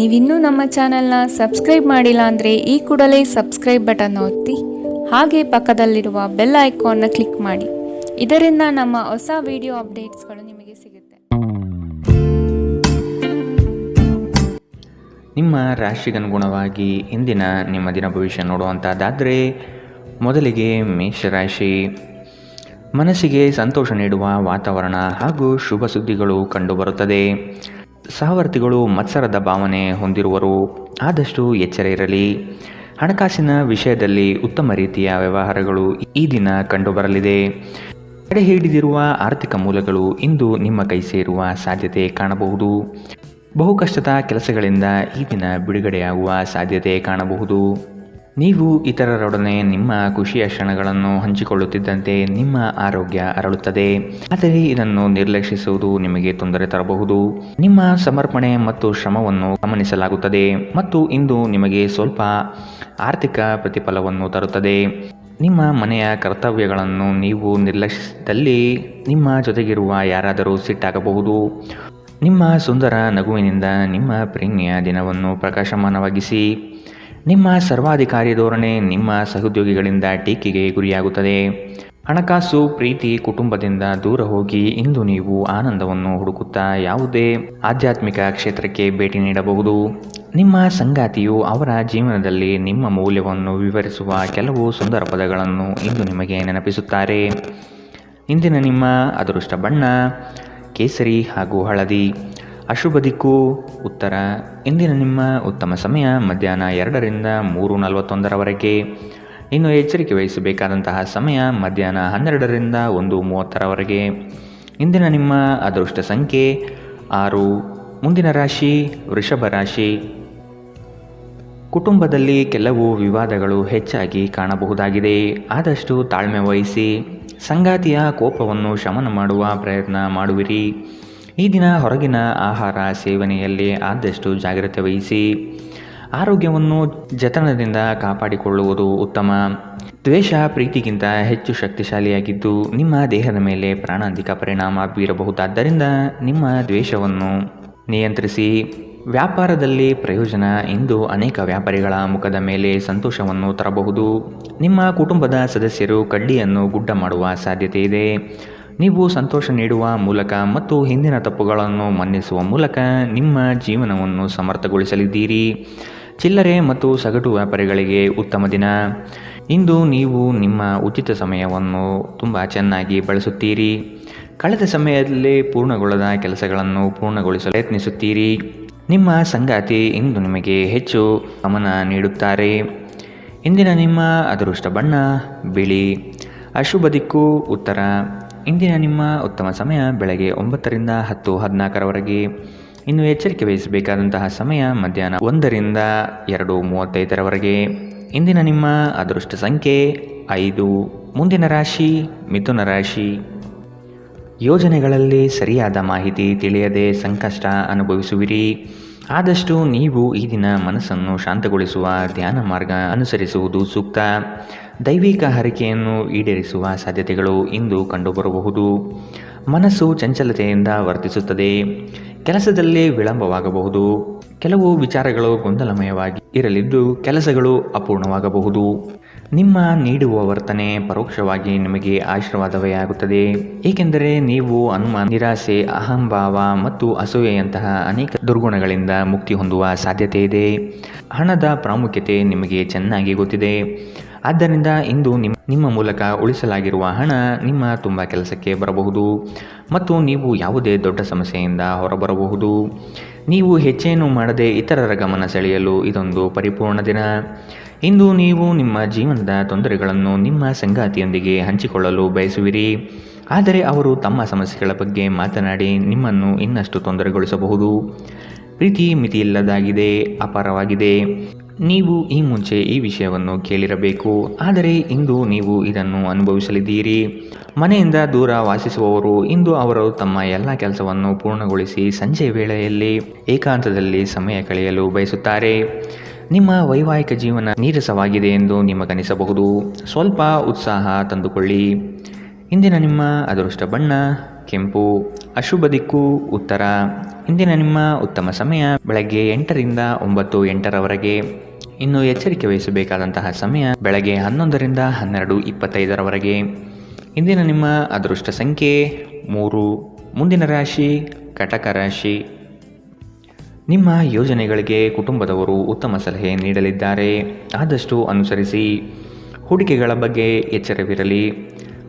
ನೀವಿನ್ನೂ ನಮ್ಮ ಚಾನೆಲ್ನ ಸಬ್ಸ್ಕ್ರೈಬ್ ಮಾಡಿಲ್ಲ ಅಂದರೆ ಈ ಕೂಡಲೇ ಸಬ್ಸ್ಕ್ರೈಬ್ ಬಟನ್ ಒತ್ತಿ ಹಾಗೆ ಪಕ್ಕದಲ್ಲಿರುವ ಬೆಲ್ ಐಕಾನ್ನ ಕ್ಲಿಕ್ ಮಾಡಿ. ಇದರಿಂದ ನಮ್ಮ ಹೊಸ ವಿಡಿಯೋ ಅಪ್ಡೇಟ್ಸ್ಗಳು ನಿಮಗೆ ಸಿಗುತ್ತೆ. ನಿಮ್ಮ ರಾಶಿಗನುಗುಣವಾಗಿ ಇಂದಿನ ನಿಮ್ಮ ದಿನ ಭವಿಷ್ಯ ನೋಡುವಂಥದ್ದಾದರೆ ಮೊದಲಿಗೆ ಮೇಷರಾಶಿ. ಮನಸ್ಸಿಗೆ ಸಂತೋಷ ನೀಡುವ ವಾತಾವರಣ ಹಾಗೂ ಶುಭ ಸುದ್ದಿಗಳು ಕಂಡುಬರುತ್ತದೆ. ಸಹವರ್ತಿಗಳು ಮತ್ಸರದ ಭಾವನೆ ಹೊಂದಿರುವರು, ಆದಷ್ಟು ಎಚ್ಚರ ಇರಲಿ. ಹಣಕಾಸಿನ ವಿಷಯದಲ್ಲಿ ಉತ್ತಮ ರೀತಿಯ ವ್ಯವಹಾರಗಳು ಈ ದಿನ ಕಂಡುಬರಲಿದೆ. ತಡೆ ಹಿಡಿದಿರುವ ಆರ್ಥಿಕ ಮೂಲಗಳು ಇಂದು ನಿಮ್ಮ ಕೈ ಸೇರುವ ಸಾಧ್ಯತೆ ಕಾಣಬಹುದು. ಬಹುಕಷ್ಟದ ಕೆಲಸಗಳಿಂದ ಈ ದಿನ ಬಿಡುಗಡೆಯಾಗುವ ಸಾಧ್ಯತೆ ಕಾಣಬಹುದು. ನೀವು ಇತರರೊಡನೆ ನಿಮ್ಮ ಖುಷಿಯ ಕ್ಷಣಗಳನ್ನು ಹಂಚಿಕೊಳ್ಳುತ್ತಿದ್ದಂತೆ ನಿಮ್ಮ ಆರೋಗ್ಯ ಅರಳುತ್ತದೆ, ಆದರೆ ಇದನ್ನು ನಿರ್ಲಕ್ಷಿಸುವುದು ನಿಮಗೆ ತೊಂದರೆ ತರಬಹುದು. ನಿಮ್ಮ ಸಮರ್ಪಣೆ ಮತ್ತು ಶ್ರಮವನ್ನು ಗಮನಿಸಲಾಗುತ್ತದೆ ಮತ್ತು ಇಂದು ನಿಮಗೆ ಸ್ವಲ್ಪ ಆರ್ಥಿಕ ಪ್ರತಿಫಲವನ್ನು ತರುತ್ತದೆ. ನಿಮ್ಮ ಮನೆಯ ಕರ್ತವ್ಯಗಳನ್ನು ನೀವು ನಿರ್ಲಕ್ಷಿಸಿದಲ್ಲಿ ನಿಮ್ಮ ಜೊತೆಗಿರುವ ಯಾರಾದರೂ ಸಿಟ್ಟಾಗಬಹುದು. ನಿಮ್ಮ ಸುಂದರ ನಗುವಿನಿಂದ ನಿಮ್ಮ ಪ್ರೇಮಿಯ ದಿನವನ್ನು ಪ್ರಕಾಶಮಾನವಾಗಿಸಿ. ನಿಮ್ಮ ಸರ್ವಾಧಿಕಾರಿ ಧೋರಣೆ ನಿಮ್ಮ ಸಹೋದ್ಯೋಗಿಗಳಿಂದ ಟೀಕೆಗೆ ಗುರಿಯಾಗುತ್ತದೆ. ಹಣಕಾಸು, ಪ್ರೀತಿ, ಕುಟುಂಬದಿಂದ ದೂರ ಹೋಗಿ ಇಂದು ನೀವು ಆನಂದವನ್ನು ಹುಡುಕುತ್ತಾ ಯಾವುದೇ ಆಧ್ಯಾತ್ಮಿಕ ಕ್ಷೇತ್ರಕ್ಕೆ ಭೇಟಿ ನೀಡಬಹುದು. ನಿಮ್ಮ ಸಂಗಾತಿಯು ಅವರ ಜೀವನದಲ್ಲಿ ನಿಮ್ಮ ಮೌಲ್ಯವನ್ನು ವಿವರಿಸುವ ಕೆಲವು ಸುಂದರ ಪದಗಳನ್ನು ಇಂದು ನಿಮಗೆ ನೆನಪಿಸುತ್ತಾರೆ. ಇಂದಿನ ನಿಮ್ಮ ಅದೃಷ್ಟ ಬಣ್ಣ ಕೇಸರಿ ಹಾಗೂ ಹಳದಿ. ಅಶುಭ ದಿಕ್ಕು ಉತ್ತರ. ಇಂದಿನ ನಿಮ್ಮ ಉತ್ತಮ ಸಮಯ ಮಧ್ಯಾಹ್ನ 2ರಿಂದ 3:41 ಇನ್ನು ಎಚ್ಚರಿಕೆ ವಹಿಸಬೇಕಾದಂತಹ ಸಮಯ ಮಧ್ಯಾಹ್ನ 12ರಿಂದ 1:30 ಇಂದಿನ ನಿಮ್ಮ ಅದೃಷ್ಟ ಸಂಖ್ಯೆ 6. ಮುಂದಿನ ರಾಶಿ ವೃಷಭ ರಾಶಿ. ಕುಟುಂಬದಲ್ಲಿ ಕೆಲವು ವಿವಾದಗಳು ಹೆಚ್ಚಾಗಿ ಕಾಣಬಹುದಾಗಿದೆ, ಆದಷ್ಟು ತಾಳ್ಮೆ ವಹಿಸಿ. ಸಂಗಾತಿಯ ಕೋಪವನ್ನು ಶಮನ ಮಾಡುವ ಪ್ರಯತ್ನ ಮಾಡುವಿರಿ. ಈ ದಿನ ಹೊರಗಿನ ಆಹಾರ ಸೇವನೆಯಲ್ಲಿ ಆದಷ್ಟು ಜಾಗ್ರತೆ ವಹಿಸಿ. ಆರೋಗ್ಯವನ್ನು ಜತನದಿಂದ ಕಾಪಾಡಿಕೊಳ್ಳುವುದು ಉತ್ತಮ. ದ್ವೇಷ ಪ್ರೀತಿಗಿಂತ ಹೆಚ್ಚು ಶಕ್ತಿಶಾಲಿಯಾಗಿದ್ದು ನಿಮ್ಮ ದೇಹದ ಮೇಲೆ ಪ್ರಾಣಾಂತಿಕ ಪರಿಣಾಮ ಬೀರಬಹುದಾದ್ದರಿಂದ ನಿಮ್ಮ ದ್ವೇಷವನ್ನು ನಿಯಂತ್ರಿಸಿ. ವ್ಯಾಪಾರದಲ್ಲಿ ಪ್ರಯೋಜನ ಇಂದು ಅನೇಕ ವ್ಯಾಪಾರಿಗಳ ಮುಖದ ಮೇಲೆ ಸಂತೋಷವನ್ನು ತರಬಹುದು. ನಿಮ್ಮ ಕುಟುಂಬದ ಸದಸ್ಯರು ಕಡ್ಡಿಯನ್ನು ಗುಡ್ಡ ಮಾಡುವ ಸಾಧ್ಯತೆ ಇದೆ. ನೀವು ಸಂತೋಷ ನೀಡುವ ಮೂಲಕ ಮತ್ತು ಹಿಂದಿನ ತಪ್ಪುಗಳನ್ನು ಮನ್ನಿಸುವ ಮೂಲಕ ನಿಮ್ಮ ಜೀವನವನ್ನು ಸಮರ್ಥಗೊಳಿಸಲಿದ್ದೀರಿ. ಚಿಲ್ಲರೆ ಮತ್ತು ಸಗಟು ವ್ಯಾಪಾರಿಗಳಿಗೆ ಉತ್ತಮ ದಿನ. ಇಂದು ನೀವು ನಿಮ್ಮ ಉಚಿತ ಸಮಯವನ್ನು ತುಂಬ ಚೆನ್ನಾಗಿ ಬಳಸುತ್ತೀರಿ. ಕಳೆದ ಸಮಯದಲ್ಲಿ ಪೂರ್ಣಗೊಳ್ಳದ ಕೆಲಸಗಳನ್ನು ಪೂರ್ಣಗೊಳಿಸಲು ಪ್ರಯತ್ನಿಸುತ್ತೀರಿ. ನಿಮ್ಮ ಸಂಗಾತಿ ಇಂದು ನಿಮಗೆ ಹೆಚ್ಚು ಗಮನ ನೀಡುತ್ತಾರೆ. ಇಂದಿನ ನಿಮ್ಮ ಅದೃಷ್ಟ ಬಣ್ಣ ಬಿಳಿ. ಅಶುಭ ದಿಕ್ಕು ಉತ್ತರ. ಇಂದಿನ ನಿಮ್ಮ ಉತ್ತಮ ಸಮಯ ಬೆಳಗ್ಗೆ 9ರಿಂದ 10:14 ಇನ್ನು ಎಚ್ಚರಿಕೆ ವಹಿಸಬೇಕಾದಂತಹ ಸಮಯ ಮಧ್ಯಾಹ್ನ 1ರಿಂದ 2:35 ಇಂದಿನ ನಿಮ್ಮ ಅದೃಷ್ಟ ಸಂಖ್ಯೆ 5. ಮುಂದಿನ ರಾಶಿ ಮಿಥುನ ರಾಶಿ. ಯೋಜನೆಗಳಲ್ಲಿ ಸರಿಯಾದ ಮಾಹಿತಿ ತಿಳಿಯದೆ ಸಂಕಷ್ಟ ಅನುಭವಿಸುವಿರಿ. ಆದಷ್ಟು ನೀವು ಈ ದಿನ ಮನಸ್ಸನ್ನು ಶಾಂತಗೊಳಿಸುವ ಧ್ಯಾನ ಮಾರ್ಗ ಅನುಸರಿಸುವುದು ಸೂಕ್ತ. ದೈವಿಕ ಹರಕೆಯನ್ನು ಈಡೇರಿಸುವ ಸಾಧ್ಯತೆಗಳು ಇಂದು ಕಂಡುಬರಬಹುದು. ಮನಸ್ಸು ಚಂಚಲತೆಯಿಂದ ವರ್ತಿಸುತ್ತದೆ. ಕೆಲಸದಲ್ಲಿ ವಿಳಂಬವಾಗಬಹುದು. ಕೆಲವು ವಿಚಾರಗಳು ಗೊಂದಲಮಯವಾಗಿ ಇರಲಿದ್ದು ಕೆಲಸಗಳು ಅಪೂರ್ಣವಾಗಬಹುದು. ನಿಮ್ಮ ನೀಡುವ ವರ್ತನೆ ಪರೋಕ್ಷವಾಗಿ ನಿಮಗೆ ಆಶೀರ್ವಾದವೇ ಆಗುತ್ತದೆ, ಏಕೆಂದರೆ ನೀವು ಅನುಮಾನ, ನಿರಾಸೆ, ಅಹಂಭಾವ ಮತ್ತು ಅಸೂಯೆಯಂತಹ ಅನೇಕ ದುರ್ಗುಣಗಳಿಂದ ಮುಕ್ತಿ ಹೊಂದುವ ಸಾಧ್ಯತೆ ಇದೆ. ಹಣದ ಪ್ರಾಮುಖ್ಯತೆ ನಿಮಗೆ ಚೆನ್ನಾಗಿ ಗೊತ್ತಿದೆ. ಆದ್ದರಿಂದ ಇಂದು ನಿಮ್ಮ ಮೂಲಕ ಉಳಿಸಲಾಗಿರುವ ಹಣ ನಿಮ್ಮ ತುಂಬ ಕೆಲಸಕ್ಕೆ ಬರಬಹುದು ಮತ್ತು ನೀವು ಯಾವುದೇ ದೊಡ್ಡ ಸಮಸ್ಯೆಯಿಂದ ಹೊರಬರಬಹುದು. ನೀವು ಹೆಚ್ಚೇನು ಮಾಡದೆ ಇತರರ ಗಮನ ಸೆಳೆಯಲು ಇದೊಂದು ಪರಿಪೂರ್ಣ ದಿನ. ಇಂದು ನೀವು ನಿಮ್ಮ ಜೀವನದ ತೊಂದರೆಗಳನ್ನು ನಿಮ್ಮ ಸಂಗಾತಿಯೊಂದಿಗೆ ಹಂಚಿಕೊಳ್ಳಲು ಬಯಸುವಿರಿ, ಆದರೆ ಅವರು ತಮ್ಮ ಸಮಸ್ಯೆಗಳ ಬಗ್ಗೆ ಮಾತನಾಡಿ ನಿಮ್ಮನ್ನು ಇನ್ನಷ್ಟು ತೊಂದರೆಗೊಳಿಸಬಹುದು. ಪ್ರೀತಿ ಮಿತಿಯಿಲ್ಲದಾಗಿದೆ, ಅಪಾರವಾಗಿದೆ. ನೀವು ಈ ಮುಂಚೆ ಈ ವಿಷಯವನ್ನು ಕೇಳಿರಬೇಕು, ಆದರೆ ಇಂದು ನೀವು ಇದನ್ನು ಅನುಭವಿಸಲಿದ್ದೀರಿ. ಮನೆಯಿಂದ ದೂರ ವಾಸಿಸುವವರು ಇಂದು ಅವರು ತಮ್ಮ ಎಲ್ಲ ಕೆಲಸವನ್ನು ಪೂರ್ಣಗೊಳಿಸಿ ಸಂಜೆ ವೇಳೆಯಲ್ಲಿ ಏಕಾಂತದಲ್ಲಿ ಸಮಯ ಕಳೆಯಲು ಬಯಸುತ್ತಾರೆ. ನಿಮ್ಮ ವೈವಾಹಿಕ ಜೀವನ ನೀರಸವಾಗಿದೆ ಎಂದು ನಿಮಗನಿಸಬಹುದು. ಸ್ವಲ್ಪ ಉತ್ಸಾಹ ತಂದುಕೊಳ್ಳಿ. ಇಂದಿನ ನಿಮ್ಮ ಅದೃಷ್ಟ ಬಣ್ಣ ಕೆಂಪು. ಅಶುಭ ದಿಕ್ಕು ಉತ್ತರ. ಇಂದಿನ ನಿಮ್ಮ ಉತ್ತಮ ಸಮಯ ಬೆಳಗ್ಗೆ 8ರಿಂದ 9:08ರವರೆಗೆ. ಇನ್ನು ಎಚ್ಚರಿಕೆ ವಹಿಸಬೇಕಾದಂತಹ ಸಮಯ ಬೆಳಗ್ಗೆ 11ರಿಂದ 12:25ರವರೆಗೆ. ಇಂದಿನ ನಿಮ್ಮ ಅದೃಷ್ಟ ಸಂಖ್ಯೆ 3. ಮುಂದಿನ ರಾಶಿ ಕಟಕ ರಾಶಿ. ನಿಮ್ಮ ಯೋಜನೆಗಳಿಗೆ ಕುಟುಂಬದವರು ಉತ್ತಮ ಸಲಹೆ ನೀಡಲಿದ್ದಾರೆ, ಆದಷ್ಟು ಅನುಸರಿಸಿ. ಹೂಡಿಕೆಗಳ ಬಗ್ಗೆ ಎಚ್ಚರವಿರಲಿ.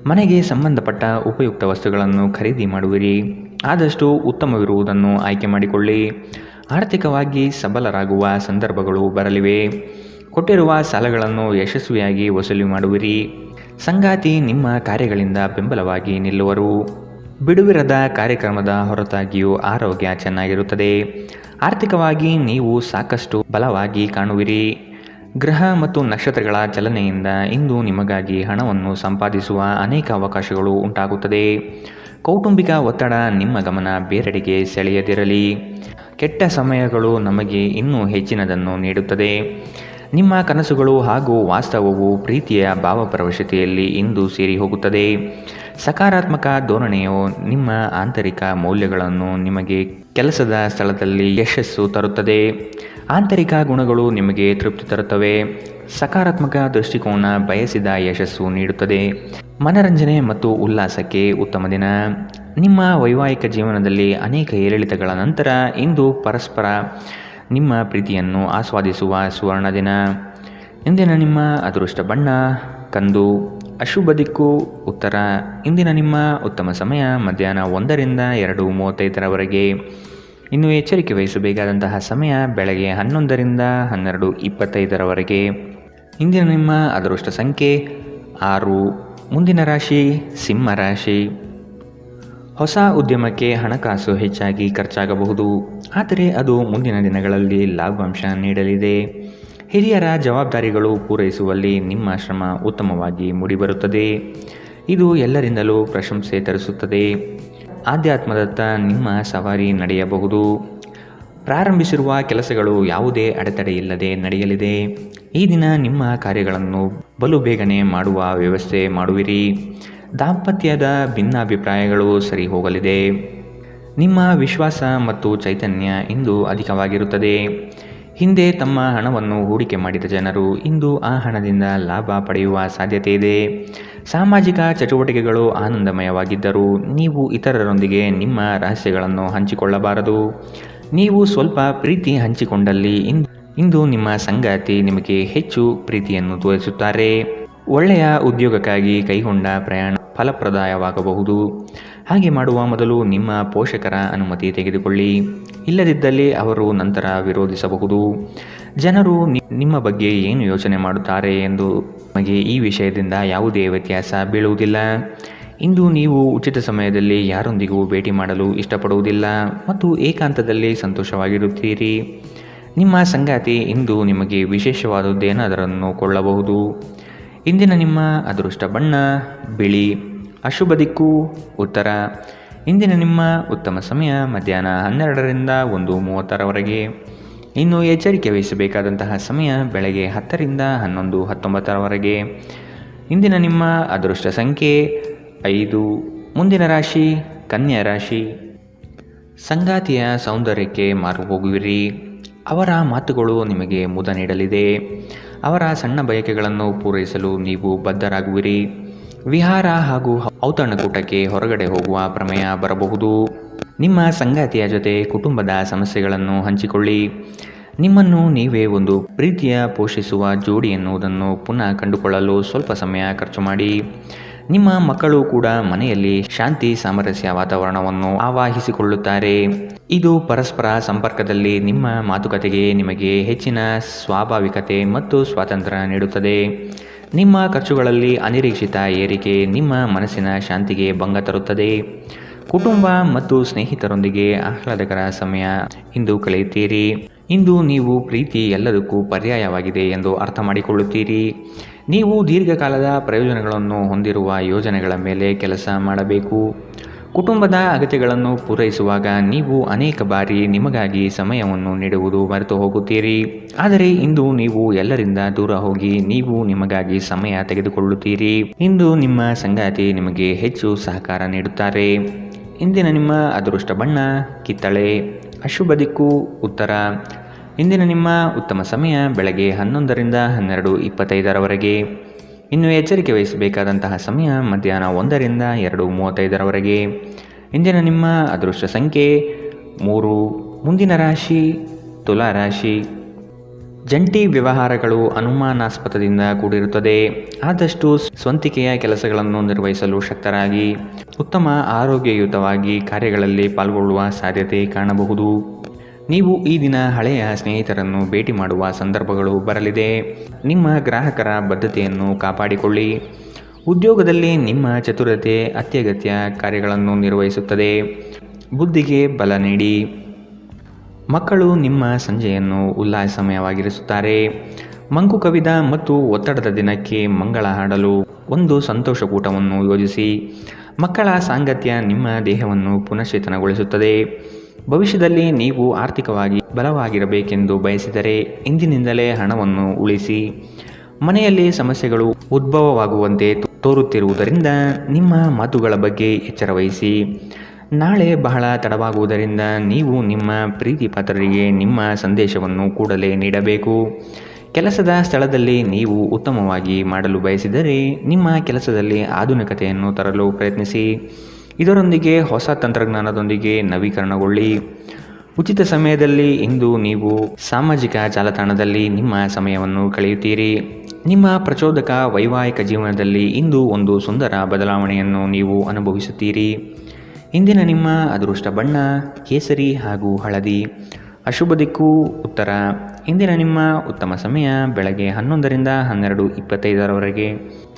ಮನೆಗೆ ಸಂಬಂಧಪಟ್ಟ ಉಪಯುಕ್ತ ವಸ್ತುಗಳನ್ನು ಖರೀದಿ ಮಾಡುವಿರಿ, ಆದಷ್ಟು ಉತ್ತಮವಿರುವುದನ್ನು ಆಯ್ಕೆ ಮಾಡಿಕೊಳ್ಳಿ. ಆರ್ಥಿಕವಾಗಿ ಸಬಲರಾಗುವ ಸಂದರ್ಭಗಳು ಬರಲಿವೆ. ಕೊಟ್ಟಿರುವ ಸಾಲಗಳನ್ನು ಯಶಸ್ವಿಯಾಗಿ ವಸೂಲಿ ಮಾಡುವಿರಿ. ಸಂಗಾತಿ ನಿಮ್ಮ ಕಾರ್ಯಗಳಿಂದ ಬೆಂಬಲವಾಗಿ ನಿಲ್ಲುವರು. ಬಿಡುವಿರದ ಕಾರ್ಯಕ್ರಮದ ಹೊರತಾಗಿಯೂ ಆರೋಗ್ಯ ಚೆನ್ನಾಗಿರುತ್ತದೆ. ಆರ್ಥಿಕವಾಗಿ ನೀವು ಸಾಕಷ್ಟು ಬಲವಾಗಿ ಕಾಣುವಿರಿ. ಗ್ರಹ ಮತ್ತು ನಕ್ಷತ್ರಗಳ ಚಲನೆಯಿಂದ ಇಂದು ನಿಮಗಾಗಿ ಹಣವನ್ನು ಸಂಪಾದಿಸುವ ಅನೇಕ ಅವಕಾಶಗಳು ಉಂಟಾಗುತ್ತದೆ. ಕೌಟುಂಬಿಕ ಒತ್ತಡ ನಿಮ್ಮ ಗಮನ ಬೇರೆಡೆಗೆ ಸೆಳೆಯದಿರಲಿ. ಕೆಟ್ಟ ಸಮಯಗಳು ನಮಗೆ ಇನ್ನೂ ಹೆಚ್ಚಿನದನ್ನು ನೀಡುತ್ತದೆ. ನಿಮ್ಮ ಕನಸುಗಳು ಹಾಗೂ ವಾಸ್ತವವು ಪ್ರೀತಿಯ ಭಾವಪ್ರವಶತೆಯಲ್ಲಿ ಇಂದು ಸೇರಿ ಹೋಗುತ್ತದೆ. ಸಕಾರಾತ್ಮಕ ಧೋರಣೆಯು ನಿಮ್ಮ ಆಂತರಿಕ ಮೌಲ್ಯಗಳನ್ನು ನಿಮಗೆ ಕೆಲಸದ ಸ್ಥಳದಲ್ಲಿ ಯಶಸ್ಸು ತರುತ್ತದೆ. ಆಂತರಿಕ ಗುಣಗಳು ನಿಮಗೆ ತೃಪ್ತಿ ತರುತ್ತವೆ. ಸಕಾರಾತ್ಮಕ ದೃಷ್ಟಿಕೋನ ಬಯಸಿದ ಯಶಸ್ಸು ನೀಡುತ್ತದೆ. ಮನರಂಜನೆ ಮತ್ತು ಉಲ್ಲಾಸಕ್ಕೆ ಉತ್ತಮ ದಿನ. ನಿಮ್ಮ ವೈವಾಹಿಕ ಜೀವನದಲ್ಲಿ ಅನೇಕ ಏರಿಳಿತಗಳ ನಂತರ ಇಂದು ಪರಸ್ಪರ ನಿಮ್ಮ ಪ್ರೀತಿಯನ್ನು ಆಸ್ವಾದಿಸುವ ಸುವರ್ಣ ದಿನ. ಇಂದಿನ ನಿಮ್ಮ ಅದೃಷ್ಟ ಬಣ್ಣ ಕಂದು. ಅಶುಭ ದಿಕ್ಕು ಉತ್ತರ. ಇಂದಿನ ನಿಮ್ಮ ಉತ್ತಮ ಸಮಯ ಮಧ್ಯಾಹ್ನ 1ರಿಂದ 2:35ರವರೆಗೆ. ಇನ್ನು ಎಚ್ಚರಿಕೆ ವಹಿಸಬೇಕಾದಂತಹ ಸಮಯ ಬೆಳಗ್ಗೆ 11ರಿಂದ 12:25ರವರೆಗೆ. ಇಂದಿನ ನಿಮ್ಮ ಅದೃಷ್ಟ ಸಂಖ್ಯೆ 6. ಮುಂದಿನ ರಾಶಿ ಸಿಂಹ ರಾಶಿ. ಹೊಸ ಉದ್ಯಮಕ್ಕೆ ಹಣಕಾಸು ಹೆಚ್ಚಾಗಿ ಖರ್ಚಾಗಬಹುದು, ಆದರೆ ಅದು ಮುಂದಿನ ದಿನಗಳಲ್ಲಿ ಲಾಭಾಂಶ ನೀಡಲಿದೆ. ಹಿರಿಯರ ಜವಾಬ್ದಾರಿಗಳು ಪೂರೈಸುವಲ್ಲಿ ನಿಮ್ಮ ಶ್ರಮ ಉತ್ತಮವಾಗಿ ಮೂಡಿಬರುತ್ತದೆ. ಇದು ಎಲ್ಲರಿಂದಲೂ ಪ್ರಶಂಸೆ ತರಿಸುತ್ತದೆ. ಆಧ್ಯಾತ್ಮದತ್ತ ನಿಮ್ಮ ಸವಾರಿ ನಡೆಯಬಹುದು. ಪ್ರಾರಂಭಿಸಿರುವ ಕೆಲಸಗಳು ಯಾವುದೇ ಅಡೆತಡೆಯಿಲ್ಲದೆ ನಡೆಯಲಿದೆ. ಈ ದಿನ ನಿಮ್ಮ ಕಾರ್ಯಗಳನ್ನು ಬಲು ಬೇಗನೆ ಮಾಡುವ ವ್ಯವಸ್ಥೆ ಮಾಡುವಿರಿ. ದಾಂಪತ್ಯದ ಭಿನ್ನಾಭಿಪ್ರಾಯಗಳು ಸರಿ ಹೋಗಲಿದೆ. ನಿಮ್ಮ ವಿಶ್ವಾಸ ಮತ್ತು ಚೈತನ್ಯ ಇಂದು ಅಧಿಕವಾಗಿರುತ್ತದೆ. ಹಿಂದೆ ತಮ್ಮ ಹಣವನ್ನು ಹೂಡಿಕೆ ಮಾಡಿದ ಜನರು ಇಂದು ಆ ಹಣದಿಂದ ಲಾಭ ಪಡೆಯುವ ಸಾಧ್ಯತೆ ಇದೆ. ಸಾಮಾಜಿಕ ಚಟುವಟಿಕೆಗಳು ಆನಂದಮಯವಾಗಿದ್ದರೂ ನೀವು ಇತರರೊಂದಿಗೆ ನಿಮ್ಮ ರಹಸ್ಯಗಳನ್ನು ಹಂಚಿಕೊಳ್ಳಬಾರದು. ನೀವು ಸ್ವಲ್ಪ ಪ್ರೀತಿ ಹಂಚಿಕೊಂಡಲ್ಲಿ ಇಂದು ನಿಮ್ಮ ಸಂಗಾತಿ ನಿಮಗೆ ಹೆಚ್ಚು ಪ್ರೀತಿಯನ್ನು ತೋರಿಸುತ್ತಾರೆ. ಒಳ್ಳೆಯ ಉದ್ಯೋಗಕ್ಕಾಗಿ ಕೈಗೊಂಡ ಪ್ರಯಾಣ ಫಲಪ್ರದಾಯವಾಗಬಹುದು. ಹಾಗೆ ಮಾಡುವ ಮೊದಲು ನಿಮ್ಮ ಪೋಷಕರ ಅನುಮತಿ ತೆಗೆದುಕೊಳ್ಳಿ. ಇಲ್ಲದಿದ್ದಲ್ಲಿ ಅವರು ನಂತರ ವಿರೋಧಿಸಬಹುದು. ಜನರು ನಿಮ್ಮ ಬಗ್ಗೆ ಏನು ಯೋಚನೆ ಮಾಡುತ್ತಾರೆ ಎಂದು ನಿಮಗೆ ಈ ವಿಷಯದಿಂದ ಯಾವುದೇ ವ್ಯತ್ಯಾಸ ಬೀಳುವುದಿಲ್ಲ. ಇಂದು ನೀವು ಉಚಿತ ಸಮಯದಲ್ಲಿ ಯಾರೊಂದಿಗೂ ಭೇಟಿ ಮಾಡಲು ಇಷ್ಟಪಡುವುದಿಲ್ಲ ಮತ್ತು ಏಕಾಂತದಲ್ಲಿ ಸಂತೋಷವಾಗಿರುತ್ತೀರಿ. ನಿಮ್ಮ ಸಂಗಾತಿ ಇಂದು ನಿಮಗೆ ವಿಶೇಷವಾದದ್ದೇನಾದರನ್ನು ಕೊಳ್ಳಬಹುದು. ಇಂದಿನ ನಿಮ್ಮ ಅದೃಷ್ಟ ಬಣ್ಣ ಬಿಳಿ. ಅಶುಭ ದಿಕ್ಕು ಉತ್ತರ. ಇಂದಿನ ನಿಮ್ಮ ಉತ್ತಮ ಸಮಯ ಮಧ್ಯಾಹ್ನ 12ರಿಂದ 1:30ರವರೆಗೆ. ಇನ್ನು ಎಚ್ಚರಿಕೆ ವಹಿಸಬೇಕಾದಂತಹ ಸಮಯ ಬೆಳಗ್ಗೆ 10ರಿಂದ 11:19ರವರೆಗೆ. ಇಂದಿನ ನಿಮ್ಮ ಅದೃಷ್ಟ ಸಂಖ್ಯೆ 5. ಮುಂದಿನ ರಾಶಿ ಕನ್ಯಾ ರಾಶಿ. ಸಂಗಾತಿಯ ಸೌಂದರ್ಯಕ್ಕೆ ಮಾರು ಹೋಗುವಿರಿ. ಅವರ ಮಾತುಗಳು ನಿಮಗೆ ಮುದ ನೀಡಲಿದೆ. ಅವರ ಸಣ್ಣ ಬಯಕೆಗಳನ್ನು ಪೂರೈಸಲು ನೀವು ಬದ್ಧರಾಗುವಿರಿ. ವಿಹಾರ ಹಾಗೂ ಔತಣಕೂಟಕ್ಕೆ ಹೊರಗಡೆ ಹೋಗುವ ಪ್ರಮೇಯ ಬರಬಹುದು. ನಿಮ್ಮ ಸಂಗಾತಿಯ ಜೊತೆ ಕುಟುಂಬದ ಸಮಸ್ಯೆಗಳನ್ನು ಹಂಚಿಕೊಳ್ಳಿ. ನಿಮ್ಮನ್ನು ನೀವೇ ಒಂದು ಪ್ರೀತಿಯ ಪೋಷಿಸುವ ಜೋಡಿ ಎನ್ನುವುದನ್ನು ಪುನಃ ಕಂಡುಕೊಳ್ಳಲು ಸ್ವಲ್ಪ ಸಮಯ ಖರ್ಚು ಮಾಡಿ. ನಿಮ್ಮ ಮಕ್ಕಳು ಕೂಡ ಮನೆಯಲ್ಲಿ ಶಾಂತಿ ಸಾಮರಸ್ಯ ವಾತಾವರಣವನ್ನು ಆವಾಹಿಸಿಕೊಳ್ಳುತ್ತಾರೆ. ಇದು ಪರಸ್ಪರ ಸಂಪರ್ಕದಲ್ಲಿ ನಿಮ್ಮ ಮಾತುಕತೆಗೆ ನಿಮಗೆ ಹೆಚ್ಚಿನ ಸ್ವಾಭಾವಿಕತೆ ಮತ್ತು ಸ್ವಾತಂತ್ರ್ಯ ನೀಡುತ್ತದೆ. ನಿಮ್ಮ ಖರ್ಚುಗಳಲ್ಲಿ ಅನಿರೀಕ್ಷಿತ ಏರಿಕೆ ನಿಮ್ಮ ಮನಸ್ಸಿನ ಶಾಂತಿಗೆ ಭಂಗ ತರುತ್ತದೆ. ಕುಟುಂಬ ಮತ್ತು ಸ್ನೇಹಿತರೊಂದಿಗೆ ಆಹ್ಲಾದಕರ ಸಮಯ ಇಂದು ಕಳೆಯುತ್ತೀರಿ. ಇಂದು ನೀವು ಪ್ರೀತಿ ಎಲ್ಲದಕ್ಕೂ ಪರ್ಯಾಯವಾಗಿದೆ ಎಂದು ಅರ್ಥ ಮಾಡಿಕೊಳ್ಳುತ್ತೀರಿ. ನೀವು ದೀರ್ಘಕಾಲದ ಪ್ರಯೋಜನಗಳನ್ನು ಹೊಂದಿರುವ ಯೋಜನೆಗಳ ಮೇಲೆ ಕೆಲಸ ಮಾಡಬೇಕು. ಕುಟುಂಬದ ಅಗತ್ಯಗಳನ್ನು ಪೂರೈಸುವಾಗ ನೀವು ಅನೇಕ ಬಾರಿ ನಿಮಗಾಗಿ ಸಮಯವನ್ನು ನೀಡುವುದು ಮರೆತು ಹೋಗುತ್ತೀರಿ. ಆದರೆ ಇಂದು ನೀವು ಎಲ್ಲರಿಂದ ದೂರ ಹೋಗಿ ನೀವು ನಿಮಗಾಗಿ ಸಮಯ ತೆಗೆದುಕೊಳ್ಳುತ್ತೀರಿ. ಇಂದು ನಿಮ್ಮ ಸಂಗಾತಿ ನಿಮಗೆ ಹೆಚ್ಚು ಸಹಕಾರ ನೀಡುತ್ತಾರೆ. ಇಂದಿನ ನಿಮ್ಮ ಅದೃಷ್ಟ ಬಣ್ಣ ಕಿತ್ತಳೆ. ಅಶುಭ ದಿಕ್ಕು ಉತ್ತರ. ಇಂದಿನ ನಿಮ್ಮ ಉತ್ತಮ ಸಮಯ ಬೆಳಗ್ಗೆ 11ರಿಂದ 12:25 ಇನ್ನು ಎಚ್ಚರಿಕೆ ವಹಿಸಬೇಕಾದಂತಹ ಸಮಯ ಮಧ್ಯಾಹ್ನ 1ರಿಂದ 2:35 ಇಂದಿನ ನಿಮ್ಮ ಅದೃಷ್ಟ ಸಂಖ್ಯೆ 3. ಮುಂದಿನ ರಾಶಿ ತುಲಾ ರಾಶಿ. ಜಂಟಿ ವ್ಯವಹಾರಗಳು ಅನುಮಾನಾಸ್ಪದದಿಂದ ಕೂಡಿರುತ್ತದೆ. ಆದಷ್ಟು ಸ್ವಂತಿಕೆಯ ಕೆಲಸಗಳನ್ನು ನಿರ್ವಹಿಸಲು ಶಕ್ತರಾಗಿ ಉತ್ತಮ ಆರೋಗ್ಯಯುತವಾಗಿ ಕಾರ್ಯಗಳಲ್ಲಿ ಪಾಲ್ಗೊಳ್ಳುವ ಸಾಧ್ಯತೆ ಕಾಣಬಹುದು. ನೀವು ಈ ದಿನ ಹಳೆಯ ಸ್ನೇಹಿತರನ್ನು ಭೇಟಿ ಮಾಡುವ ಸಂದರ್ಭಗಳು ಬರಲಿದೆ. ನಿಮ್ಮ ಗ್ರಾಹಕರ ಬದ್ಧತೆಯನ್ನು ಕಾಪಾಡಿಕೊಳ್ಳಿ. ಉದ್ಯೋಗದಲ್ಲಿ ನಿಮ್ಮ ಚತುರತೆ ಅತ್ಯಗತ್ಯ ಕಾರ್ಯಗಳನ್ನು ನಿರ್ವಹಿಸುತ್ತದೆ. ಬುದ್ಧಿಗೆ ಬಲ ನೀಡಿ. ಮಕ್ಕಳು ನಿಮ್ಮ ಸಂಜೆಯನ್ನು ಉಲ್ಲಾಸಮಯವಾಗಿರಿಸುತ್ತಾರೆ. ಮಂಕು ಕವಿದ ಮತ್ತು ಒತ್ತಡದ ದಿನಕ್ಕೆ ಮಂಗಳ ಹಾಡಲು ಒಂದು ಸಂತೋಷಕೂಟವನ್ನು ಯೋಜಿಸಿ. ಮಕ್ಕಳ ಸಾಂಗತ್ಯ ನಿಮ್ಮ ದೇಹವನ್ನು ಪುನಶ್ಚೇತನಗೊಳಿಸುತ್ತದೆ. ಭವಿಷ್ಯದಲ್ಲಿ ನೀವು ಆರ್ಥಿಕವಾಗಿ ಬಲವಾಗಿರಬೇಕೆಂದು ಬಯಸಿದರೆ ಇಂದಿನಿಂದಲೇ ಹಣವನ್ನು ಉಳಿಸಿ. ಮನೆಯಲ್ಲಿ ಸಮಸ್ಯೆಗಳು ಉದ್ಭವವಾಗುವಂತೆ ತೋರುತ್ತಿರುವುದರಿಂದ ನಿಮ್ಮ ಮಾತುಗಳ ಬಗ್ಗೆ ಎಚ್ಚರ ವಹಿಸಿ. ನಾಳೆ ಬಹಳ ತಡವಾಗುವುದರಿಂದ ನೀವು ನಿಮ್ಮ ಪ್ರೀತಿ ಪಾತ್ರರಿಗೆ ನಿಮ್ಮ ಸಂದೇಶವನ್ನು ಕೂಡಲೇ ನೀಡಬೇಕು. ಕೆಲಸದ ಸ್ಥಳದಲ್ಲಿ ನೀವು ಉತ್ತಮವಾಗಿ ಮಾಡಲು ಬಯಸಿದರೆ ನಿಮ್ಮ ಕೆಲಸದಲ್ಲಿ ಆಧುನಿಕತೆಯನ್ನು ತರಲು ಪ್ರಯತ್ನಿಸಿ. ಇದರೊಂದಿಗೆ ಹೊಸ ತಂತ್ರಜ್ಞಾನದೊಂದಿಗೆ ನವೀಕರಣಗೊಳ್ಳಿ. ಉಚಿತ ಸಮಯದಲ್ಲಿ ಇಂದು ನೀವು ಸಾಮಾಜಿಕ ಜಾಲತಾಣದಲ್ಲಿ ನಿಮ್ಮ ಸಮಯವನ್ನು ಕಳೆಯುತ್ತೀರಿ. ನಿಮ್ಮ ಪ್ರಚೋದಕ ವೈವಾಹಿಕ ಜೀವನದಲ್ಲಿ ಇಂದು ಒಂದು ಸುಂದರ ಬದಲಾವಣೆಯನ್ನು ನೀವು ಅನುಭವಿಸುತ್ತೀರಿ. ಇಂದಿನ ನಿಮ್ಮ ಅದೃಷ್ಟ ಬಣ್ಣ ಕೇಸರಿ ಹಾಗೂ ಹಳದಿ. ಅಶುಭ ದಿಕ್ಕು ಉತ್ತರ. ಇಂದಿನ ನಿಮ್ಮ ಉತ್ತಮ ಸಮಯ ಬೆಳಗ್ಗೆ 11ರಿಂದ 12:25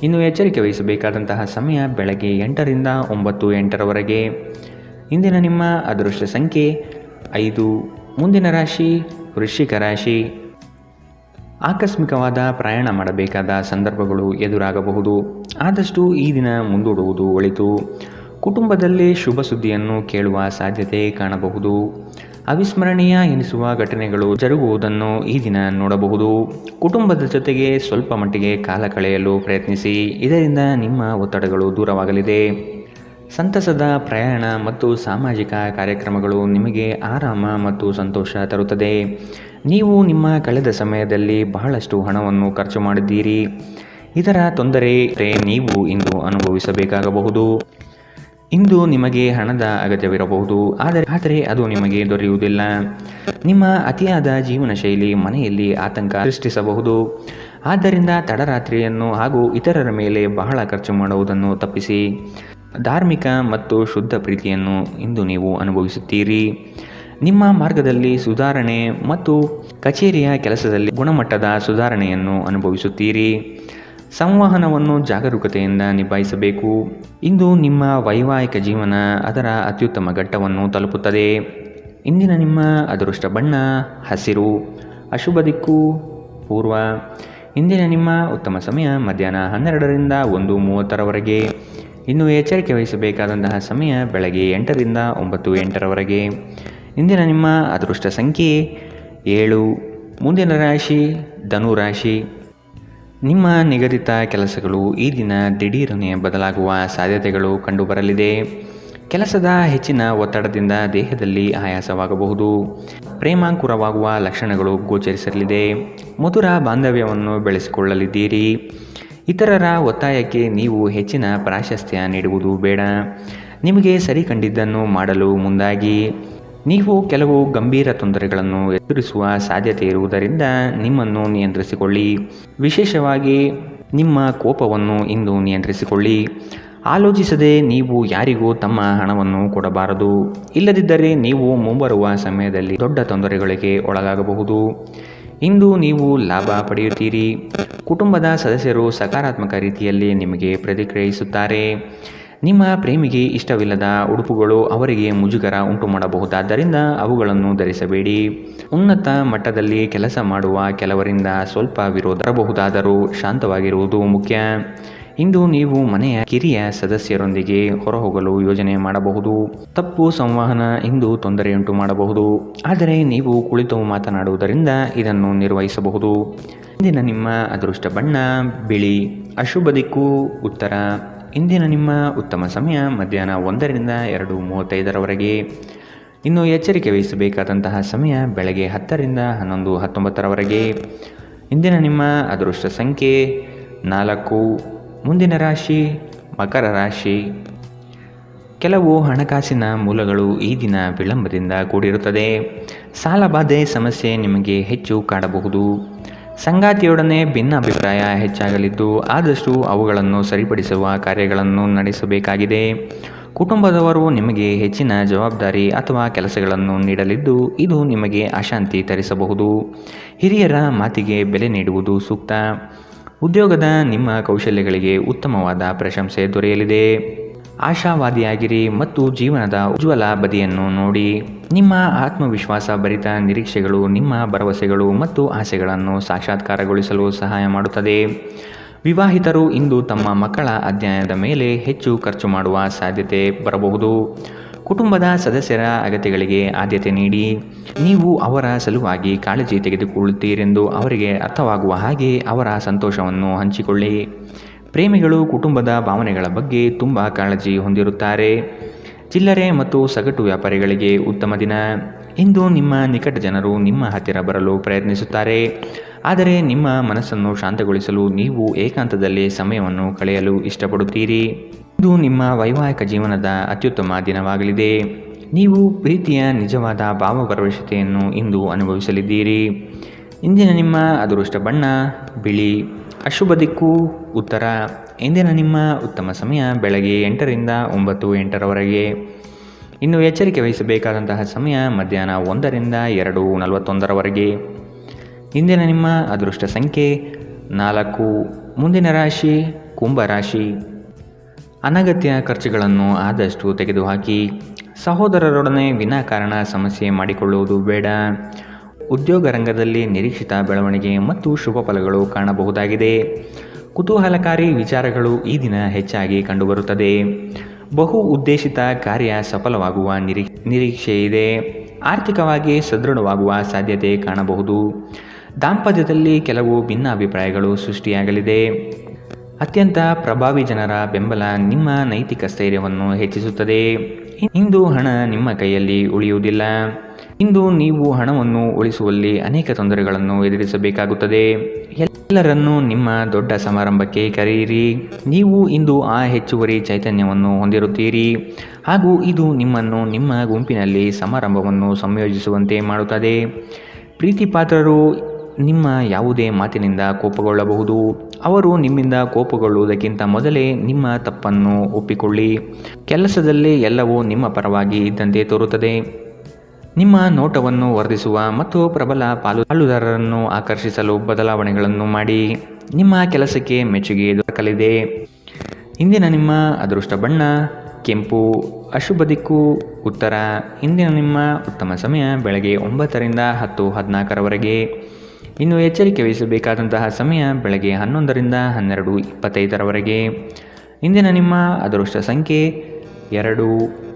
ಇನ್ನು ಎಚ್ಚರಿಕೆ ವಹಿಸಬೇಕಾದಂತಹ ಸಮಯ ಬೆಳಗ್ಗೆ 8ರಿಂದ 9:08 ಇಂದಿನ ನಿಮ್ಮ ಅದೃಷ್ಟ ಸಂಖ್ಯೆ 5. ಮುಂದಿನ ರಾಶಿ ವೃಶ್ಚಿಕ ರಾಶಿ. ಆಕಸ್ಮಿಕವಾದ ಪ್ರಯಾಣ ಮಾಡಬೇಕಾದ ಸಂದರ್ಭಗಳು ಎದುರಾಗಬಹುದು. ಆದಷ್ಟು ಈ ದಿನ ಮುಂದೂಡುವುದು ಒಳಿತು. ಕುಟುಂಬದಲ್ಲಿ ಶುಭ ಸುದ್ದಿಯನ್ನು ಕೇಳುವ ಸಾಧ್ಯತೆ ಕಾಣಬಹುದು. ಅವಿಸ್ಮರಣೀಯ ಎನಿಸುವ ಘಟನೆಗಳು ಜರುಗುವುದನ್ನು ಈ ದಿನ ನೋಡಬಹುದು. ಕುಟುಂಬದ ಜೊತೆಗೆ ಸ್ವಲ್ಪ ಮಟ್ಟಿಗೆ ಕಾಲ ಕಳೆಯಲು ಪ್ರಯತ್ನಿಸಿ. ಇದರಿಂದ ನಿಮ್ಮ ಒತ್ತಡಗಳು ದೂರವಾಗಲಿದೆ. ಸಂತಸದ ಪ್ರಯಾಣ ಮತ್ತು ಸಾಮಾಜಿಕ ಕಾರ್ಯಕ್ರಮಗಳು ನಿಮಗೆ ಆರಾಮ ಮತ್ತು ಸಂತೋಷ ತರುತ್ತದೆ. ನೀವು ನಿಮ್ಮ ಕಳೆದ ಸಮಯದಲ್ಲಿ ಬಹಳಷ್ಟು ಹಣವನ್ನು ಖರ್ಚು ಮಾಡಿದ್ದೀರಿ. ಇದರ ತೊಂದರೆ ನೀವು ಇಂದು ಅನುಭವಿಸಬೇಕಾಗಬಹುದು. ಇಂದು ನಿಮಗೆ ಹಣದ ಅಗತ್ಯವಿರಬಹುದು, ಆದರೆ ಅದು ನಿಮಗೆ ದೊರೆಯುವುದಿಲ್ಲ. ನಿಮ್ಮ ಅತಿಯಾದ ಜೀವನ ಶೈಲಿ ಮನೆಯಲ್ಲಿ ಆತಂಕ ಸೃಷ್ಟಿಸಬಹುದು. ಆದ್ದರಿಂದ ತಡರಾತ್ರಿಯನ್ನು ಹಾಗೂ ಇತರರ ಮೇಲೆ ಬಹಳ ಖರ್ಚು ಮಾಡುವುದನ್ನು ತಪ್ಪಿಸಿ. ಧಾರ್ಮಿಕ ಮತ್ತು ಶುದ್ಧ ಪ್ರೀತಿಯನ್ನು ಇಂದು ನೀವು ಅನುಭವಿಸುತ್ತೀರಿ. ನಿಮ್ಮ ಮಾರ್ಗದಲ್ಲಿ ಸುಧಾರಣೆ ಮತ್ತು ಕಚೇರಿಯ ಕೆಲಸದಲ್ಲಿ ಗುಣಮಟ್ಟದ ಸುಧಾರಣೆಯನ್ನು ಅನುಭವಿಸುತ್ತೀರಿ. ಸಂವಹನವನ್ನು ಜಾಗರೂಕತೆಯಿಂದ ನಿಭಾಯಿಸಬೇಕು. ಇಂದು ನಿಮ್ಮ ವೈವಾಹಿಕ ಜೀವನ ಅದರ ಅತ್ಯುತ್ತಮ ಘಟ್ಟವನ್ನು ತಲುಪುತ್ತದೆ. ಇಂದಿನ ನಿಮ್ಮ ಅದೃಷ್ಟ ಬಣ್ಣ ಹಸಿರು. ಅಶುಭ ದಿಕ್ಕು ಪೂರ್ವ. ಇಂದಿನ ನಿಮ್ಮ ಉತ್ತಮ ಸಮಯ ಮಧ್ಯಾಹ್ನ 12ರಿಂದ 1:30 ಇನ್ನು ಎಚ್ಚರಿಕೆ ವಹಿಸಬೇಕಾದಂತಹ ಸಮಯ ಬೆಳಗ್ಗೆ 8ರಿಂದ 9:08 ಇಂದಿನ ನಿಮ್ಮ ಅದೃಷ್ಟ ಸಂಖ್ಯೆ 7. ಮುಂದಿನ ರಾಶಿ ಧನು ರಾಶಿ. ನಿಮ್ಮ ನಿಗದಿತ ಕೆಲಸಗಳು ಈ ದಿನ ದಿಢೀರನೆ ಬದಲಾಗುವ ಸಾಧ್ಯತೆಗಳು ಕಂಡುಬರಲಿದೆ. ಕೆಲಸದ ಹೆಚ್ಚಿನ ಒತ್ತಡದಿಂದ ದೇಹದಲ್ಲಿ ಆಯಾಸವಾಗಬಹುದು. ಪ್ರೇಮಾಂಕುರವಾಗುವ ಲಕ್ಷಣಗಳು ಗೋಚರಿಸಲಿದೆ. ಮಧುರ ಬಾಂಧವ್ಯವನ್ನು ಬೆಳೆಸಿಕೊಳ್ಳಲಿದ್ದೀರಿ. ಇತರರ ಒತ್ತಾಯಕ್ಕೆ ನೀವು ಹೆಚ್ಚಿನ ಪ್ರಾಶಸ್ತ್ಯ ನೀಡುವುದು ಬೇಡ. ನಿಮಗೆ ಸರಿ ಕಂಡಿದ್ದನ್ನು ಮಾಡಲು ಮುಂದಾಗಿ. ನೀವು ಕೆಲವು ಗಂಭೀರ ತೊಂದರೆಗಳನ್ನು ಎದುರಿಸುವ ಸಾಧ್ಯತೆ ಇರುವುದರಿಂದ ನಿಮ್ಮನ್ನು ನಿಯಂತ್ರಿಸಿಕೊಳ್ಳಿ. ವಿಶೇಷವಾಗಿ ನಿಮ್ಮ ಕೋಪವನ್ನು ಇಂದು ನಿಯಂತ್ರಿಸಿಕೊಳ್ಳಿ. ಆಲೋಚಿಸದೆ ನೀವು ಯಾರಿಗೂ ತಮ್ಮ ಹಣವನ್ನು ಕೊಡಬಾರದು. ಇಲ್ಲದಿದ್ದರೆ ನೀವು ಮುಂಬರುವ ಸಮಯದಲ್ಲಿ ದೊಡ್ಡ ತೊಂದರೆಗಳಿಗೆ ಒಳಗಾಗಬಹುದು. ಇಂದು ನೀವು ಲಾಭ ಪಡೆಯುತ್ತೀರಿ. ಕುಟುಂಬದ ಸದಸ್ಯರು ಸಕಾರಾತ್ಮಕ ರೀತಿಯಲ್ಲಿ ನಿಮಗೆ ಪ್ರತಿಕ್ರಿಯಿಸುತ್ತಾರೆ. ನಿಮ್ಮ ಪ್ರೇಮಿಗೆ ಇಷ್ಟವಿಲ್ಲದ ಉಡುಪುಗಳು ಅವರಿಗೆ ಮುಜುಗರ ಉಂಟು ಮಾಡಬಹುದಾದ್ದರಿಂದ ಅವುಗಳನ್ನು ಧರಿಸಬೇಡಿ. ಉನ್ನತ ಮಟ್ಟದಲ್ಲಿ ಕೆಲಸ ಮಾಡುವ ಕೆಲವರಿಂದ ಸ್ವಲ್ಪ ವಿರೋಧ ಬರಬಹುದಾದರೂ ಶಾಂತವಾಗಿರುವುದು ಮುಖ್ಯ. ಇಂದು ನೀವು ಮನೆಯ ಕಿರಿಯ ಸದಸ್ಯರೊಂದಿಗೆ ಹೊರಹೋಗಲು ಯೋಜನೆ ಮಾಡಬಹುದು. ತಪ್ಪು ಸಂವಹನ ಇಂದು ತೊಂದರೆಯುಂಟು ಮಾಡಬಹುದು, ಆದರೆ ನೀವು ಕುಳಿತು ಮಾತನಾಡುವುದರಿಂದ ಇದನ್ನು ನಿರ್ವಹಿಸಬಹುದು. ಇಂದಿನ ನಿಮ್ಮ ಅದೃಷ್ಟ ಬಣ್ಣ ಬಿಳಿ. ಅಶುಭ ದಿಕ್ಕು ಉತ್ತರ. ಇಂದಿನ ನಿಮ್ಮ ಉತ್ತಮ ಸಮಯ ಮಧ್ಯಾಹ್ನ 1ರಿಂದ 2:35. ಇನ್ನು ಎಚ್ಚರಿಕೆ ವಹಿಸಬೇಕಾದಂತಹ ಸಮಯ ಬೆಳಗ್ಗೆ 10ರಿಂದ 11:19 ಇಂದಿನ ನಿಮ್ಮ ಅದೃಷ್ಟ ಸಂಖ್ಯೆ 4. ಮುಂದಿನ ರಾಶಿ ಮಕರ ರಾಶಿ. ಕೆಲವು ಹಣಕಾಸಿನ ಮೂಲಗಳು ಈ ದಿನ ವಿಳಂಬದಿಂದ ಕೂಡಿರುತ್ತದೆ. ಸಾಲಬಾಧೆ ಸಮಸ್ಯೆ ನಿಮಗೆ ಹೆಚ್ಚು ಕಾಡಬಹುದು. ಸಂಗಾತಿಯೊಡನೆ ಭಿನ್ನಾಭಿಪ್ರಾಯ ಹೆಚ್ಚಾಗಲಿದ್ದು ಆದಷ್ಟು ಅವುಗಳನ್ನು ಸರಿಪಡಿಸುವ ಕಾರ್ಯಗಳನ್ನು ನಡೆಸಬೇಕಾಗಿದೆ. ಕುಟುಂಬದವರು ನಿಮಗೆ ಹೆಚ್ಚಿನ ಜವಾಬ್ದಾರಿ ಅಥವಾ ಕೆಲಸಗಳನ್ನು ನೀಡಲಿದ್ದು ಇದು ನಿಮಗೆ ಅಶಾಂತಿ ತರಿಸಬಹುದು. ಹಿರಿಯರ ಮಾತಿಗೆ ಬೆಲೆ ನೀಡುವುದು ಸೂಕ್ತ. ಉದ್ಯೋಗದ ನಿಮ್ಮ ಕೌಶಲ್ಯಗಳಿಗೆ ಉತ್ತಮವಾದ ಪ್ರಶಂಸೆ ದೊರೆಯಲಿದೆ. ಆಶಾವಾದಿಯಾಗಿರಿ ಮತ್ತು ಜೀವನದ ಉಜ್ವಲ ಬದಿಯನ್ನು ನೋಡಿ. ನಿಮ್ಮ ಆತ್ಮವಿಶ್ವಾಸ ಭರಿತ ನಿರೀಕ್ಷೆಗಳು ನಿಮ್ಮ ಭರವಸೆಗಳು ಮತ್ತು ಆಸೆಗಳನ್ನು ಸಾಕ್ಷಾತ್ಕಾರಗೊಳಿಸಲು ಸಹಾಯ ಮಾಡುತ್ತದೆ. ವಿವಾಹಿತರು ಇಂದು ತಮ್ಮ ಮಕ್ಕಳ ಅಧ್ಯಯನದ ಮೇಲೆ ಹೆಚ್ಚು ಖರ್ಚು ಮಾಡುವ ಸಾಧ್ಯತೆ ಬರಬಹುದು. ಕುಟುಂಬದ ಸದಸ್ಯರ ಅಗತ್ಯಗಳಿಗೆ ಆದ್ಯತೆ ನೀಡಿ. ನೀವು ಅವರ ಸಲುವಾಗಿ ಕಾಳಜಿ ತೆಗೆದುಕೊಳ್ಳುತ್ತೀರೆಂದು ಅವರಿಗೆ ಅರ್ಥವಾಗುವ ಹಾಗೆ ಅವರ ಸಂತೋಷವನ್ನು ಹಂಚಿಕೊಳ್ಳಿ. ಪ್ರೇಮಿಗಳು ಕುಟುಂಬದ ಭಾವನೆಗಳ ಬಗ್ಗೆ ತುಂಬ ಕಾಳಜಿ ಹೊಂದಿರುತ್ತಾರೆ. ಚಿಲ್ಲರೆ ಮತ್ತು ಸಗಟು ವ್ಯಾಪಾರಿಗಳಿಗೆ ಉತ್ತಮ ದಿನ. ಇಂದು ನಿಮ್ಮ ನಿಕಟ ಜನರು ನಿಮ್ಮ ಹತ್ತಿರ ಬರಲು ಪ್ರಯತ್ನಿಸುತ್ತಾರೆ. ಆದರೆ ನಿಮ್ಮ ಮನಸ್ಸನ್ನು ಶಾಂತಗೊಳಿಸಲು ನೀವು ಏಕಾಂತದಲ್ಲಿ ಸಮಯವನ್ನು ಕಳೆಯಲು ಇಷ್ಟಪಡುತ್ತೀರಿ. ಇದು ನಿಮ್ಮ ವೈವಾಹಿಕ ಜೀವನದ ಅತ್ಯುತ್ತಮ ದಿನವಾಗಲಿದೆ. ನೀವು ಪ್ರೀತಿಯ ನಿಜವಾದ ಭಾವಪರವಶತೆಯನ್ನು ಇಂದು ಅನುಭವಿಸಲಿದ್ದೀರಿ. ಇಂದಿನ ನಿಮ್ಮ ಅದೃಷ್ಟ ಬಣ್ಣ ಬಿಳಿ. ಅಶುಭ ದಿಕ್ಕು ಉತ್ತರ. ಇಂದಿನ ನಿಮ್ಮ ಉತ್ತಮ ಸಮಯ ಬೆಳಗ್ಗೆ 8ರಿಂದ 9:08. ಇನ್ನು ಎಚ್ಚರಿಕೆ ವಹಿಸಬೇಕಾದಂತಹ ಸಮಯ ಮಧ್ಯಾಹ್ನ 1ರಿಂದ 2:41. ಇಂದಿನ ನಿಮ್ಮ ಅದೃಷ್ಟ ಸಂಖ್ಯೆ 4. ಮುಂದಿನ ರಾಶಿ ಕುಂಭರಾಶಿ. ಅನಗತ್ಯ ಖರ್ಚುಗಳನ್ನು ಆದಷ್ಟು ತೆಗೆದುಹಾಕಿ. ಸಹೋದರರೊಡನೆ ವಿನಾಕಾರಣ ಸಮಸ್ಯೆ ಮಾಡಿಕೊಳ್ಳುವುದು ಬೇಡ. ಉದ್ಯೋಗ ರಂಗದಲ್ಲಿ ನಿರೀಕ್ಷಿತ ಬೆಳವಣಿಗೆ ಮತ್ತು ಶುಭ ಫಲಗಳು ಕಾಣಬಹುದಾಗಿದೆ. ಕುತೂಹಲಕಾರಿ ವಿಚಾರಗಳು ಈ ದಿನ ಹೆಚ್ಚಾಗಿ ಕಂಡುಬರುತ್ತದೆ. ಬಹು ಉದ್ದೇಶಿತ ಕಾರ್ಯ ಸಫಲವಾಗುವ ನಿರೀಕ್ಷೆ ಇದೆ. ಆರ್ಥಿಕವಾಗಿ ಸದೃಢವಾಗುವ ಸಾಧ್ಯತೆ ಕಾಣಬಹುದು. ದಾಂಪತ್ಯದಲ್ಲಿ ಕೆಲವು ಭಿನ್ನಾಭಿಪ್ರಾಯಗಳು ಸೃಷ್ಟಿಯಾಗಲಿದೆ. ಅತ್ಯಂತ ಪ್ರಭಾವಿ ಜನರ ಬೆಂಬಲ ನಿಮ್ಮ ನೈತಿಕ ಸ್ಥೈರ್ಯವನ್ನು ಹೆಚ್ಚಿಸುತ್ತದೆ. ಇಂದು ಹಣ ನಿಮ್ಮ ಕೈಯಲ್ಲಿ ಉಳಿಯುವುದಿಲ್ಲ. ಇಂದು ನೀವು ಹಣವನ್ನು ಉಳಿಸುವಲ್ಲಿ ಅನೇಕ ತೊಂದರೆಗಳನ್ನು ಎದುರಿಸಬೇಕಾಗುತ್ತದೆ. ಎಲ್ಲರನ್ನೂ ನಿಮ್ಮ ದೊಡ್ಡ ಸಮಾರಂಭಕ್ಕೆ ಕರೆಯಿರಿ. ನೀವು ಇಂದು ಆ ಹೆಚ್ಚುವರಿ ಚೈತನ್ಯವನ್ನು ಹೊಂದಿರುತ್ತೀರಿ ಹಾಗೂ ಇದು ನಿಮ್ಮನ್ನು ನಿಮ್ಮ ಗುಂಪಿನಲ್ಲಿ ಸಮಾರಂಭವನ್ನು ಸಂಯೋಜಿಸುವಂತೆ ಮಾಡುತ್ತದೆ. ಪ್ರೀತಿಪಾತ್ರರು ನಿಮ್ಮ ಯಾವುದೇ ಮಾತಿನಿಂದ ಕೋಪಗೊಳ್ಳಬಹುದು. ಅವರು ನಿಮ್ಮಿಂದ ಕೋಪಗೊಳ್ಳುವುದಕ್ಕಿಂತ ಮೊದಲೇ ನಿಮ್ಮ ತಪ್ಪನ್ನು ಒಪ್ಪಿಕೊಳ್ಳಿ. ಕೆಲಸದಲ್ಲಿ ಎಲ್ಲವೂ ನಿಮ್ಮ ಪರವಾಗಿ ಇದ್ದಂತೆ ತೋರುತ್ತದೆ. ನಿಮ್ಮ ನೋಟವನ್ನು ವರ್ಧಿಸುವ ಮತ್ತು ಪ್ರಬಲ ಪಾಲುದಾರರನ್ನು ಆಕರ್ಷಿಸಲು ಬದಲಾವಣೆಗಳನ್ನು ಮಾಡಿ. ನಿಮ್ಮ ಕೆಲಸಕ್ಕೆ ಮೆಚ್ಚುಗೆ ದೊರಕಲಿದೆ. ಇಂದಿನ ನಿಮ್ಮ ಅದೃಷ್ಟ ಬಣ್ಣ ಕೆಂಪು. ಅಶುಭ ದಿಕ್ಕು ಉತ್ತರ. ಇಂದಿನ ನಿಮ್ಮ ಉತ್ತಮ ಸಮಯ ಬೆಳಗ್ಗೆ 9ರಿಂದ 10:14. ಇನ್ನು ಎಚ್ಚರಿಕೆ ವಹಿಸಬೇಕಾದಂತಹ ಸಮಯ ಬೆಳಗ್ಗೆ 11ರಿಂದ 12:25. ಇಂದಿನ ನಿಮ್ಮ ಅದೃಷ್ಟ ಸಂಖ್ಯೆ 2.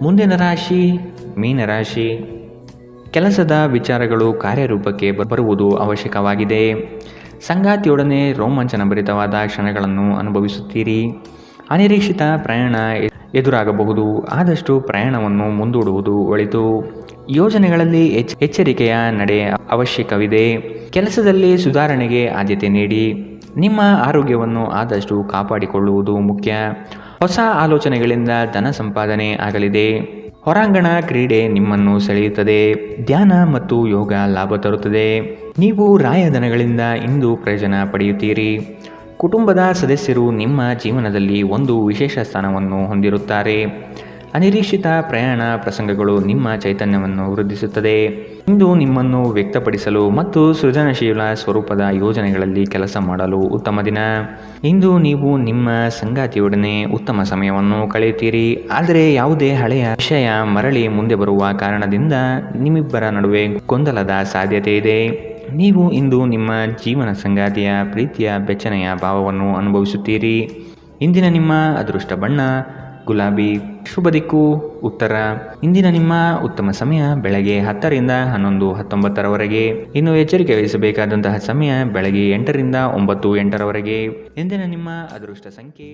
ಮುಂದಿನ ರಾಶಿ ಮೀನರಾಶಿ. ಕೆಲಸದ ವಿಚಾರಗಳು ಕಾರ್ಯರೂಪಕ್ಕೆ ಬರುವುದು ಅವಶ್ಯಕವಾಗಿದೆ. ಸಂಗಾತಿಯೊಡನೆ ರೋಮಾಂಚನಭರಿತವಾದ ಕ್ಷಣಗಳನ್ನು ಅನುಭವಿಸುತ್ತೀರಿ. ಅನಿರೀಕ್ಷಿತ ಪ್ರಯಾಣ ಎದುರಾಗಬಹುದು. ಆದಷ್ಟು ಪ್ರಯಾಣವನ್ನು ಮುಂದೂಡುವುದು ಒಳಿತು. ಯೋಜನೆಗಳಲ್ಲಿ ಎಚ್ಚರಿಕೆಯ ನಡೆ ಅವಶ್ಯಕವಿದೆ. ಕೆಲಸದಲ್ಲಿ ಸುಧಾರಣೆಗೆ ಆದ್ಯತೆ ನೀಡಿ. ನಿಮ್ಮ ಆರೋಗ್ಯವನ್ನು ಆದಷ್ಟು ಕಾಪಾಡಿಕೊಳ್ಳುವುದು ಮುಖ್ಯ. ಹೊಸ ಆಲೋಚನೆಗಳಿಂದ ಧನ ಸಂಪಾದನೆ ಆಗಲಿದೆ. ಹೊರಾಂಗಣ ಕ್ರೀಡೆ ನಿಮ್ಮನ್ನು ಸೆಳೆಯುತ್ತದೆ. ಧ್ಯಾನ ಮತ್ತು ಯೋಗ ಲಾಭ ತರುತ್ತದೆ. ನೀವು ರಾಯಧನಗಳಿಂದ ಇಂದು ಪ್ರಯೋಜನ ಪಡೆಯುತ್ತೀರಿ. ಕುಟುಂಬದ ಸದಸ್ಯರು ನಿಮ್ಮ ಜೀವನದಲ್ಲಿ ಒಂದು ವಿಶೇಷ ಸ್ಥಾನವನ್ನು ಹೊಂದಿರುತ್ತಾರೆ. ಅನಿರೀಕ್ಷಿತ ಪ್ರಯಾಣ ಪ್ರಸಂಗಗಳು ನಿಮ್ಮ ಚೈತನ್ಯವನ್ನು ವೃದ್ಧಿಸುತ್ತದೆ. ಇಂದು ನಿಮ್ಮನ್ನು ವ್ಯಕ್ತಪಡಿಸಲು ಮತ್ತು ಸೃಜನಶೀಲ ಸ್ವರೂಪದ ಯೋಜನೆಗಳಲ್ಲಿ ಕೆಲಸ ಮಾಡಲು ಉತ್ತಮ ದಿನ. ಇಂದು ನೀವು ನಿಮ್ಮ ಸಂಗಾತಿಯೊಡನೆ ಉತ್ತಮ ಸಮಯವನ್ನು ಕಳೆಯುತ್ತೀರಿ. ಆದರೆ ಯಾವುದೇ ಹಳೆಯ ವಿಷಯ ಮರಳಿ ಮುಂದೆ ಬರುವ ಕಾರಣದಿಂದ ನಿಮ್ಮಿಬ್ಬರ ನಡುವೆ ಗೊಂದಲದ ಸಾಧ್ಯತೆ ಇದೆ. ನೀವು ಇಂದು ನಿಮ್ಮ ಜೀವನ ಸಂಗಾತಿಯ ಪ್ರೀತಿಯ ಬೆಚ್ಚನೆಯ ಭಾವವನ್ನು ಅನುಭವಿಸುತ್ತೀರಿ. ಇಂದಿನ ನಿಮ್ಮ ಅದೃಷ್ಟ ಬಣ್ಣ ಗುಲಾಬಿ. ಶುಭ ದಿಕ್ಕು ಉತ್ತರ. ಇಂದಿನ ನಿಮ್ಮ ಉತ್ತಮ ಸಮಯ ಬೆಳಗ್ಗೆ 10ರಿಂದ 11:19. ಇನ್ನು ಎಚ್ಚರಿಕೆ ವಹಿಸಬೇಕಾದಂತಹ ಸಮಯ ಬೆಳಗ್ಗೆ 8ರಿಂದ 9:08. ಇಂದಿನ ನಿಮ್ಮ ಅದೃಷ್ಟ ಸಂಖ್ಯೆ